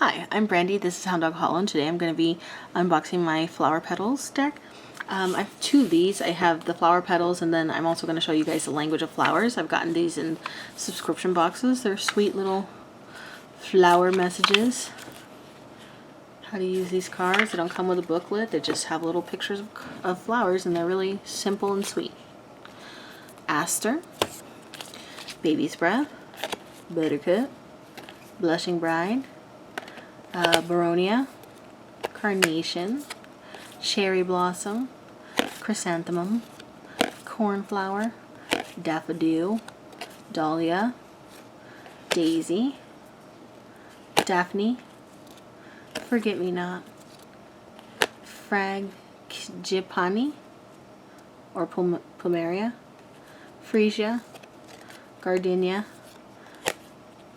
Hi, I'm Brandy. This is Hound Dog Holland. Today I'm going to be unboxing my flower petals deck. I have two of these. I have the flower petals, and then I'm also going to show you guys the language of flowers. I've gotten these in subscription boxes. They're sweet little flower messages. How to use these cards. They don't come with a booklet. They just have little pictures of flowers, and they're really simple and sweet. Aster, Baby's Breath, Buttercup, Blushing Bride, Beronia, Carnation, Cherry Blossom, Chrysanthemum, Cornflower, Daffodil, Dahlia, Daisy, Daphne, Forget-Me-Not, Frangipani or Plumeria, Freesia, Gardenia,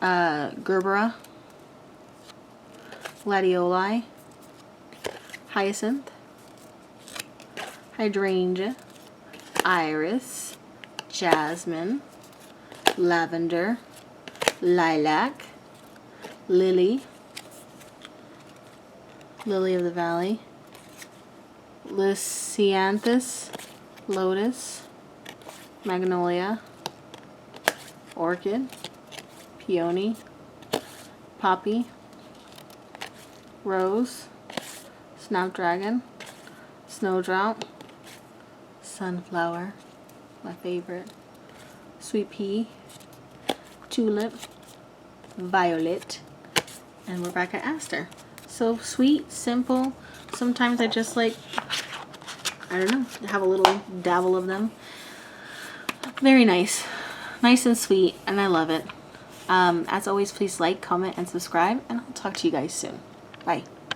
Gerbera, Gladioli, Hyacinth, Hydrangea, Iris, Jasmine, Lavender, Lilac, Lily, Lily of the Valley, Lisianthus, Lotus, Magnolia, Orchid, Peony, Poppy, Rose, Snapdragon, Snowdrop, Sunflower, my favorite, Sweet Pea, Tulip, Violet, and we're back at Aster. So sweet, simple. Sometimes I just like, I don't know, have a little dabble of them. Very nice. Nice and sweet, and I love it. As always, please like, comment, and subscribe, and I'll talk to you guys soon. Bye.